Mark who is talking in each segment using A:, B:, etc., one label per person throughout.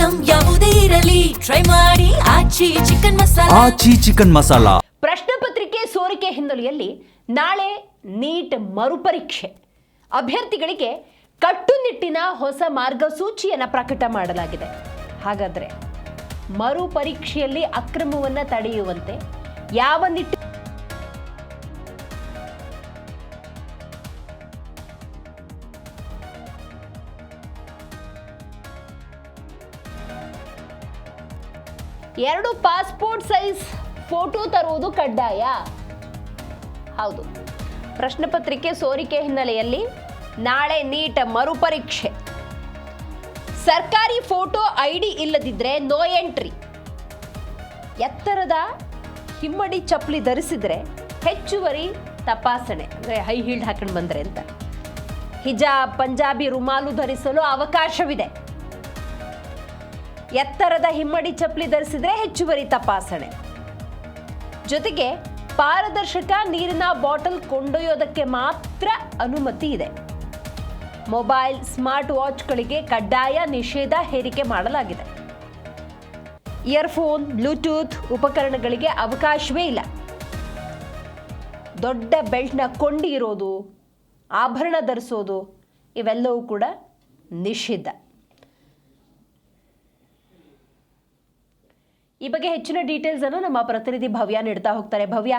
A: Item ಯಾವುದೇ ಇರಲಿ try ಮಾಡಿ ಆಚಿ ಚಿಕನ್ ಮಸಾಲಾ.
B: ಪ್ರಶ್ನೆ ಪತ್ರಿಕೆ ಸೋರಿಕೆ ಹಿನ್ನೆಲೆಯಲ್ಲಿ ನಾಳೆ ನೀಟ್ ಮರುಪರೀಕ್ಷೆ. ಅಭ್ಯರ್ಥಿಗಳಿಗೆ ಕಟ್ಟುನಿಟ್ಟಿನ ಹೊಸ ಮಾರ್ಗಸೂಚಿಯನ್ನು ಪ್ರಕಟ ಮಾಡಲಾಗಿದೆ. ಹಾಗಾದರೆ ಮರುಪರೀಕ್ಷೆಯಲ್ಲಿ ಅಕ್ರಮವನ್ನು ತಡೆಯುವಂತೆ ಯಾವ ನಿಟ್ಟಿನ ಎರಡು ಪಾಸ್ಪೋರ್ಟ್ ಸೈಜ್ ಫೋಟೋ ತರುವುದು ಕಡ್ಡಾಯ? ಹೌದು, ಪ್ರಶ್ನೆ ಪತ್ರಿಕೆ ಸೋರಿಕೆ ಹಿನ್ನೆಲೆಯಲ್ಲಿ ನಾಳೆ ನೀಟ್ ಮರುಪರೀಕ್ಷೆ. ಸರ್ಕಾರಿ ಫೋಟೋ ಐಡಿ ಇಲ್ಲದಿದ್ದರೆ ನೋ ಎಂಟ್ರಿ. ಎತ್ತರದ ಹಿಮ್ಮಡಿ ಚಪ್ಪಲಿ ಧರಿಸಿದ್ರೆ ಹೆಚ್ಚುವರಿ ತಪಾಸಣೆ, ಅಂದರೆ ಹೈ ಹೀಲ್ಡ್ ಹಾಕೊಂಡು ಬಂದರೆ ಅಂತ. ಹಿಜಾಬ್, ಪಂಜಾಬಿ ರುಮಾಲು ಧರಿಸಲು ಅವಕಾಶವಿದೆ. ಎತ್ತರದ ಹಿಮ್ಮಡಿ ಚಪ್ಪಲಿ ಧರಿಸಿದ್ರೆ ಹೆಚ್ಚುವರಿ ತಪಾಸಣೆ. ಜೊತೆಗೆ ಪಾರದರ್ಶಕ ನೀರಿನ ಬಾಟಲ್ ಕೊಂಡೊಯ್ಯೋದಕ್ಕೆ ಮಾತ್ರ ಅನುಮತಿ ಇದೆ. ಮೊಬೈಲ್, ಸ್ಮಾರ್ಟ್ ವಾಚ್ಗಳಿಗೆ ಕಡ್ಡಾಯ ನಿಷೇಧ ಹೇರಿಕೆ ಮಾಡಲಾಗಿದೆ. ಇಯರ್ಫೋನ್, ಬ್ಲೂಟೂತ್ ಉಪಕರಣಗಳಿಗೆ ಅವಕಾಶವೇ ಇಲ್ಲ. ದೊಡ್ಡ ಬೆಲ್ಟ್ನ ಕೊಂಡಿ ಇರೋದು, ಆಭರಣ ಧರಿಸೋದು ಇವೆಲ್ಲವೂ ಕೂಡ ನಿಷಿದ್ಧ. ಈ ಬಗ್ಗೆ ಹೆಚ್ಚಿನ ಡೀಟೇಲ್ಸ್ ಅನ್ನು ನಮ್ಮ ಪ್ರತಿನಿಧಿ ಭವ್ಯ ನೀಡ್ತಾ ಹೋಗ್ತಾರೆ. ಭವ್ಯ,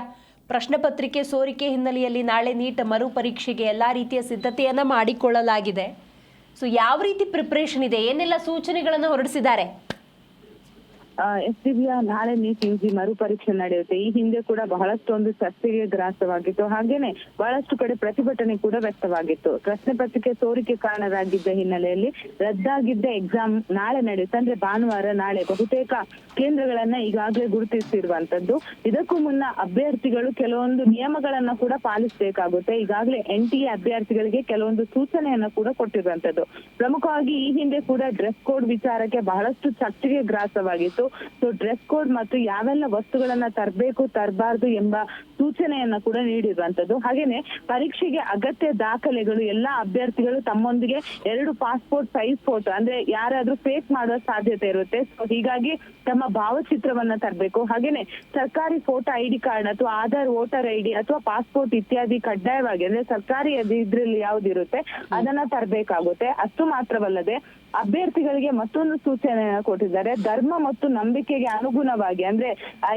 B: ಪ್ರಶ್ನೆ ಪತ್ರಿಕೆ ಸೋರಿಕೆ ಹಿನ್ನೆಲೆಯಲ್ಲಿ ನಾಳೆ ನೀಟ್ ಮರುಪರೀಕ್ಷೆಗೆ ಎಲ್ಲ ರೀತಿಯ ಸಿದ್ಧತೆಯನ್ನು ಮಾಡಿಕೊಳ್ಳಲಾಗಿದೆ. ಸೊ ಯಾವ ರೀತಿ ಪ್ರಿಪರೇಷನ್ ಇದೆ, ಏನೆಲ್ಲ ಸೂಚನೆಗಳನ್ನು ಹೊರಡಿಸಿದ್ದಾರೆ?
C: ದಿವ್ಯಾ, ನಾಳೆ ನೀಟ್ ಯುಜಿ ಮರುಪರೀಕ್ಷೆ ನಡೆಯುತ್ತೆ. ಈ ಹಿಂದೆ ಕೂಡ ಬಹಳಷ್ಟೊಂದು ಚರ್ಚೆಗೆ ಗ್ರಾಸವಾಗಿತ್ತು. ಹಾಗೇನೆ ಬಹಳಷ್ಟು ಕಡೆ ಪ್ರತಿಭಟನೆ ಕೂಡ ವ್ಯಕ್ತವಾಗಿತ್ತು. ಪ್ರಶ್ನೆ ಪತ್ರಿಕೆ ಸೋರಿಕೆ ಕಾರಣರಾಗಿದ್ದ ಹಿನ್ನೆಲೆಯಲ್ಲಿ ರದ್ದಾಗಿದ್ದ ಎಕ್ಸಾಮ್ ನಾಳೆ ನಡೆಯುತ್ತೆ. ಅಂದ್ರೆ ಭಾನುವಾರ ನಾಳೆ ಬಹುತೇಕ ಕೇಂದ್ರಗಳನ್ನ ಈಗಾಗಲೇ ಗುರುತಿಸಿರುವಂತದ್ದು. ಇದಕ್ಕೂ ಮುನ್ನ ಅಭ್ಯರ್ಥಿಗಳು ಕೆಲವೊಂದು ನಿಯಮಗಳನ್ನ ಕೂಡ ಪಾಲಿಸಬೇಕಾಗುತ್ತೆ. ಈಗಾಗಲೇ NTA ಅಭ್ಯರ್ಥಿಗಳಿಗೆ ಕೆಲವೊಂದು ಸೂಚನೆಯನ್ನ ಕೂಡ ಕೊಟ್ಟಿರುವಂತದ್ದು. ಪ್ರಮುಖವಾಗಿ ಈ ಹಿಂದೆ ಕೂಡ ಡ್ರೆಸ್ ಕೋಡ್ ವಿಚಾರಕ್ಕೆ ಬಹಳಷ್ಟು ಚರ್ಚೆಗೆ ಗ್ರಾಸವಾಗಿತ್ತು. ಸೊ ಡ್ರೆಸ್ ಕೋಡ್ ಮತ್ತು ಯಾವೆಲ್ಲ ವಸ್ತುಗಳನ್ನ ತರಬೇಕು ತರಬಾರ್ದು ಎಂಬ ಸೂಚನೆಯನ್ನ ಕೂಡ ನೀಡಿರುವಂತದ್ದು. ಹಾಗೇನೆ ಪರೀಕ್ಷೆಗೆ ಅಗತ್ಯ ದಾಖಲೆಗಳು ಎಲ್ಲಾ ಅಭ್ಯರ್ಥಿಗಳು ತಮ್ಮೊಂದಿಗೆ 2 ಪಾಸ್ಪೋರ್ಟ್ ಸೈಜ್ ಫೋಟೋ, ಅಂದ್ರೆ ಯಾರಾದ್ರೂ ಫೇಕ್ ಮಾಡುವ ಸಾಧ್ಯತೆ ಇರುತ್ತೆ. ಸೊ ಹೀಗಾಗಿ ತಮ್ಮ ಭಾವಚಿತ್ರವನ್ನ ತರಬೇಕು. ಹಾಗೇನೆ ಸರ್ಕಾರಿ ಫೋಟೋ ID ಕಾರ್ಡ್ ಅಥವಾ ಆಧಾರ್ ವೋಟರ್ ID ಅಥವಾ ಪಾಸ್ಪೋರ್ಟ್ ಇತ್ಯಾದಿ ಕಡ್ಡಾಯವಾಗಿ, ಅಂದ್ರೆ ಸರ್ಕಾರಿ ಇದ್ರಲ್ಲಿ ಯಾವ್ದಿರುತ್ತೆ ಅದನ್ನ ತರಬೇಕಾಗುತ್ತೆ. ಅಷ್ಟು ಮಾತ್ರವಲ್ಲದೆ ಅಭ್ಯರ್ಥಿಗಳಿಗೆ ಮತ್ತೊಂದು ಸೂಚನೆಯನ್ನ ಕೊಟ್ಟಿದ್ದಾರೆ. ಧರ್ಮ ಮತ್ತು ನಂಬಿಕೆಗೆ ಅನುಗುಣವಾಗಿ, ಅಂದ್ರೆ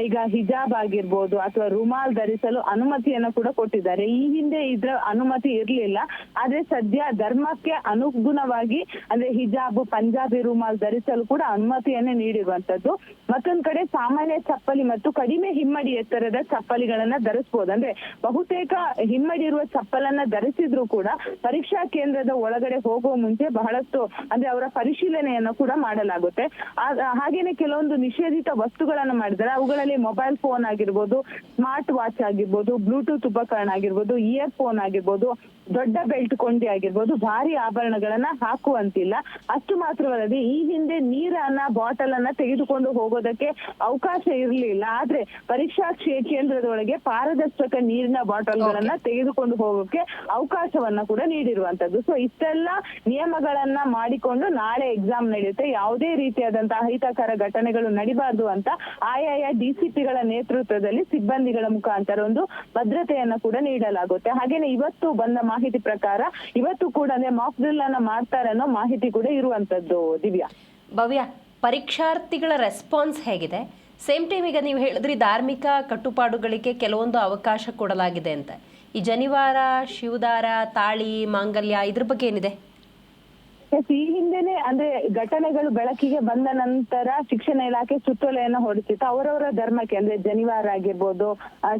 C: ಈಗ ಹಿಜಾಬ್ ಆಗಿರ್ಬೋದು ಅಥವಾ ರುಮಾಲ್ ಧರಿಸಲು ಅನುಮತಿಯನ್ನ ಕೂಡ ಕೊಟ್ಟಿದ್ದಾರೆ. ಈ ಹಿಂದೆ ಇದ್ರ ಅನುಮತಿ ಇರ್ಲಿಲ್ಲ, ಆದ್ರೆ ಸದ್ಯ ಧರ್ಮಕ್ಕೆ ಅನುಗುಣವಾಗಿ ಅಂದ್ರೆ ಹಿಜಾಬ್, ಪಂಜಾಬಿ ರುಮಾಲ್ ಧರಿಸಲು ಕೂಡ ಅನುಮತಿಯನ್ನೇ ನೀಡಿರುವಂತದ್ದು. ಮತ್ತೊಂದ್ ಕಡೆ ಸಾಮಾನ್ಯ ಚಪ್ಪಲಿ ಮತ್ತು ಕಡಿಮೆ ಹಿಮ್ಮಡಿ ಎತ್ತರದ ಚಪ್ಪಲಿಗಳನ್ನ ಧರಿಸಬಹುದು. ಅಂದ್ರೆ ಬಹುತೇಕ ಹಿಮ್ಮಡಿ ಇರುವ ಚಪ್ಪಲನ್ನ ಧರಿಸಿದ್ರು ಕೂಡ ಪರೀಕ್ಷಾ ಕೇಂದ್ರದ ಒಳಗಡೆ ಹೋಗುವ ಮುಂಚೆ ಬಹಳಷ್ಟು ಅಂದ್ರೆ ಅವರ ಪರಿಶೀಲನೆಯನ್ನ ಕೂಡ ಮಾಡಲಾಗುತ್ತೆ. ಹಾಗೇನೆ ಕೆಲವೊಂದು ನಿಷೇಧಿತ ವಸ್ತುಗಳನ್ನ ಮಾಡಿದರೆ ಅವುಗಳಲ್ಲಿ ಮೊಬೈಲ್ ಫೋನ್ ಆಗಿರ್ಬೋದು, ಸ್ಮಾರ್ಟ್ ವಾಚ್ ಆಗಿರ್ಬೋದು, ಬ್ಲೂಟೂತ್ ಉಪಕರಣ ಆಗಿರ್ಬೋದು, ಇಯರ್ ಫೋನ್ ಆಗಿರ್ಬೋದು, ದೊಡ್ಡ ಬೆಲ್ಟ್ ಕೊಂಡಿ ಆಗಿರ್ಬೋದು, ಭಾರಿ ಆಭರಣಗಳನ್ನ ಹಾಕುವಂತಿಲ್ಲ. ಅಷ್ಟು ಮಾತ್ರವಲ್ಲದೆ ಈ ಹಿಂದೆ ನೀರನ್ನ ಬಾಟಲ್ ಅನ್ನ ತೆಗೆದುಕೊಂಡು ಹೋಗೋದಕ್ಕೆ ಅವಕಾಶ ಇರಲಿಲ್ಲ. ಆದ್ರೆ ಪರೀಕ್ಷಾ ಕೇಂದ್ರದೊಳಗೆ ಪಾರದರ್ಶಕ ನೀರಿನ ಬಾಟಲ್ಗಳನ್ನ ತೆಗೆದುಕೊಂಡು ಹೋಗೋಕೆ ಅವಕಾಶವನ್ನ ಕೂಡ ನೀಡಿರುವಂತದ್ದು. ಸೊ ಇಷ್ಟೆಲ್ಲ ನಿಯಮಗಳನ್ನ ಮಾಡಿಕೊಂಡು ನಾಳೆ ಎಕ್ಸಾಮ್ ನಡೆಯುತ್ತೆ. ಯಾವುದೇ ರೀತಿಯಾದಂತಹ ಅಹಿತಕರ ಘಟನೆಗಳು ನಡಿಬಾರ್ದು ಅಂತ ಆಯಾಯ DCPಗಳ ನೇತೃತ್ವದಲ್ಲಿ ಸಿಬ್ಬಂದಿಗಳ ಮುಖಾಂತರ ಒಂದು ಭದ್ರತೆಯನ್ನ ಕೂಡ ನೀಡಲಾಗುತ್ತೆ. ಹಾಗೇನೆ ಇವತ್ತು ಬಂದ ಮಾಹಿತಿ ಪ್ರಕಾರ ಇವತ್ತು ಕೂಡ ಮಾಕ್ ಡ್ರಿಲ್ ಅನ್ನ ಮಾಡ್ತಾರೆ ಅನ್ನೋ ಮಾಹಿತಿ ಕೂಡ ಇರುವಂತದ್ದು. ದಿವ್ಯಾ,
B: ಭವ್ಯ, ಪರೀಕ್ಷಾರ್ಥಿಗಳ ರೆಸ್ಪಾನ್ಸ್ ಹೇಗಿದೆ? ಸೇಮ್ ಟೈಮ್ ಈಗ ನೀವು ಹೇಳಿದ್ರಿ ಧಾರ್ಮಿಕ ಕಟ್ಟುಪಾಡುಗಳಿಗೆ ಕೆಲವೊಂದು ಅವಕಾಶ ಕೊಡಲಾಗಿದೆ ಅಂತ. ಈ ಜನಿವಾರ, ಶಿವದಾರ, ತಾಳಿ, ಮಾಂಗಲ್ಯ ಇದ್ರ ಬಗ್ಗೆ ಏನಿದೆ?
C: ಈ ಹಿಂದೆನೆ ಅಂದ್ರೆ ಘಟನೆಗಳು ಬೆಳಕಿಗೆ ಬಂದ ನಂತರ ಶಿಕ್ಷಣ ಇಲಾಖೆ ಸುತ್ತೋಲೆಯನ್ನ ಹೊರಡಿಸಿತ್ತು. ಅವರವರ ಧರ್ಮಕ್ಕೆ ಅಂದ್ರೆ ಜನಿವಾರ ಆಗಿರ್ಬೋದು,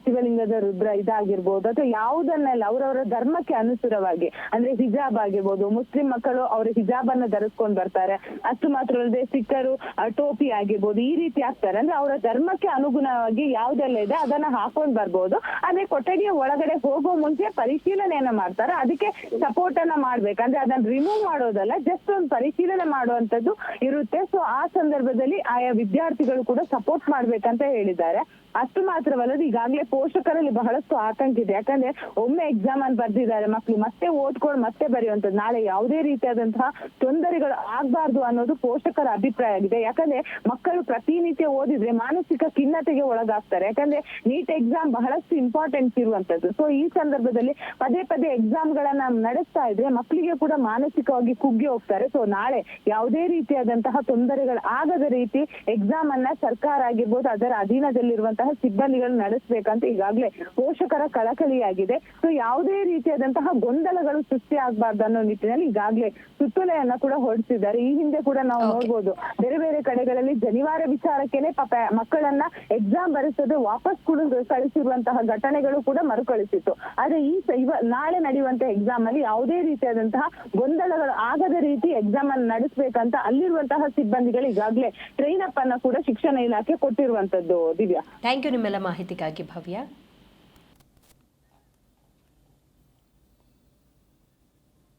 C: ಶಿವಲಿಂಗದ ರುದ್ರ ಇದಾಗಿರ್ಬೋದು, ಅಥವಾ ಯಾವುದನ್ನೆಲ್ಲ ಅವರವರ ಧರ್ಮಕ್ಕೆ ಅನುಸಾರವಾಗಿ ಅಂದ್ರೆ ಹಿಜಾಬ್ ಆಗಿರ್ಬೋದು, ಮುಸ್ಲಿಂ ಮಕ್ಕಳು ಅವ್ರ ಹಿಜಾಬ್ ಅನ್ನ ಧರಿಸ್ಕೊಂಡ್ ಬರ್ತಾರೆ. ಅಷ್ಟು ಮಾತ್ರ ಅಲ್ಲದೆ ಸಿಖ್ಖರು ಟೋಪಿ ಆಗಿರ್ಬೋದು, ಈ ರೀತಿ ಆಗ್ತಾರೆ. ಅಂದ್ರೆ ಅವರ ಧರ್ಮಕ್ಕೆ ಅನುಗುಣವಾಗಿ ಯಾವ್ದೆಲ್ಲ ಇದೆ ಅದನ್ನ ಹಾಕೊಂಡ್ ಬರ್ಬೋದು. ಆದ್ರೆ ಕೊಠಡಿಯ ಒಳಗಡೆ ಹೋಗೋ ಮುಂಚೆ ಪರಿಶೀಲನೆಯನ್ನ ಮಾಡ್ತಾರೆ. ಅದಕ್ಕೆ ಸಪೋರ್ಟ್ ಅನ್ನ ಮಾಡ್ಬೇಕಂದ್ರೆ ಅದನ್ನ ರಿಮೂವ್ ಮಾಡೋದಲ್ಲ, ಜಸ್ಟ್ ಒಂದು ಪರಿಶೀಲನೆ ಮಾಡುವಂತದ್ದು ಇರುತ್ತೆ. ಸೊ ಆ ಸಂದರ್ಭದಲ್ಲಿ ಆಯಾ ವಿದ್ಯಾರ್ಥಿಗಳು ಕೂಡ ಸಪೋರ್ಟ್ ಮಾಡ್ಬೇಕಂತ ಹೇಳಿದ್ದಾರೆ. ಅಷ್ಟು ಮಾತ್ರವಲ್ಲದೆ ಈಗಾಗಲೇ ಪೋಷಕರಲ್ಲಿ ಬಹಳಷ್ಟು ಆತಂಕ ಇದೆ. ಯಾಕಂದ್ರೆ ಒಮ್ಮೆ ಎಕ್ಸಾಮ್ ಅನ್ನು ಬರ್ದಿದ್ದಾರೆ ಮಕ್ಳು, ಮತ್ತೆ ಓದ್ಕೊಂಡು ಮತ್ತೆ ಬರೆಯುವಂಥದ್ದು, ನಾಳೆ ಯಾವುದೇ ರೀತಿಯಾದಂತಹ ತೊಂದರೆಗಳು ಆಗ್ಬಾರ್ದು ಅನ್ನೋದು ಪೋಷಕರ ಅಭಿಪ್ರಾಯ ಆಗಿದೆ. ಯಾಕಂದ್ರೆ ಮಕ್ಕಳು ಪ್ರತಿನಿತ್ಯ ಓದಿದ್ರೆ ಮಾನಸಿಕ ಖಿನ್ನತೆಗೆ ಒಳಗಾಗ್ತಾರೆ. ಯಾಕಂದ್ರೆ ನೀಟ್ ಎಕ್ಸಾಮ್ ಬಹಳಷ್ಟು ಇಂಪಾರ್ಟೆಂಟ್ ಇರುವಂತದ್ದು. ಸೊ ಈ ಸಂದರ್ಭದಲ್ಲಿ ಪದೇ ಪದೇ ಎಕ್ಸಾಮ್ ಗಳನ್ನ ನಡೆಸ್ತಾ ಇದ್ರೆ ಮಕ್ಕಳಿಗೆ ಕೂಡ ಮಾನಸಿಕವಾಗಿ ಕುಗ್ಗಿ ಹೋಗ್ತಾರೆ. ಸೊ ನಾಳೆ ಯಾವುದೇ ರೀತಿಯಾದಂತಹ ತೊಂದರೆಗಳು ಆಗದ ರೀತಿ ಎಕ್ಸಾಮ್ ಅನ್ನ ಸರ್ಕಾರ ಆಗಿರ್ಬೋದು ಅದರ ಅಧೀನದಲ್ಲಿರುವಂತಹ ಸಿಬ್ಬಂದಿಗಳು ನಡೆಸಬೇಕಂತ ಈಗಾಗಲೇ ಪೋಷಕರ ಕಳಕಳಿಯಾಗಿದೆ. ಸೊ ಯಾವುದೇ ರೀತಿಯಾದಂತಹ ಗೊಂದಲಗಳು ಸೃಷ್ಟಿ ಆಗ್ಬಾರ್ದು ಅನ್ನೋ ನಿಟ್ಟಿನಲ್ಲಿ ಈಗಾಗಲೇ ಸುತ್ತೋಲೆಯನ್ನ ಕೂಡ ಹೊರಡಿಸಿದ್ದಾರೆ. ಈ ಹಿಂದೆ ಕೂಡ ನಾವು ನೋಡ್ಬೋದು ಬೇರೆ ಬೇರೆ ಕಡೆಗಳಲ್ಲಿ ಜನಿವಾರ ವಿಚಾರಕ್ಕೆನೆ ಪಾಪ ಮಕ್ಕಳನ್ನ ಎಕ್ಸಾಮ್ ಬರೆಸೋದು ವಾಪಸ್ ಕೂಡ ಕಳಿಸಿರುವಂತಹ ಘಟನೆಗಳು ಕೂಡ ಮರುಕಳಿಸಿತ್ತು. ಆದ್ರೆ ನಾಳೆ ನಡೆಯುವಂತಹ ಎಕ್ಸಾಮ್ ಅಲ್ಲಿ ಯಾವುದೇ ರೀತಿಯಾದಂತಹ ಗೊಂದಲಗಳು ಆಗದ ರೀತಿ ಎಕ್ಸಾಮ್ ಅನ್ನು ನಡೆಸಬೇಕಂತ ಅಲ್ಲಿರುವಂತಹ ಸಿಬ್ಬಂದಿಗಳು ಈಗಾಗಲೇ ಟ್ರೈನ್ ಅಪ್ ಅನ್ನ ಕೂಡ ಶಿಕ್ಷಣ ಇಲಾಖೆ ಕೊಟ್ಟಿರುವಂತದ್ದು. ದಿವ್ಯಾ,
B: ಥ್ಯಾಂಕ್ ಯು ನಿಮ್ಮೆಲ್ಲ ಮಾಹಿತಿಗಾಗಿ ಭವ್ಯ.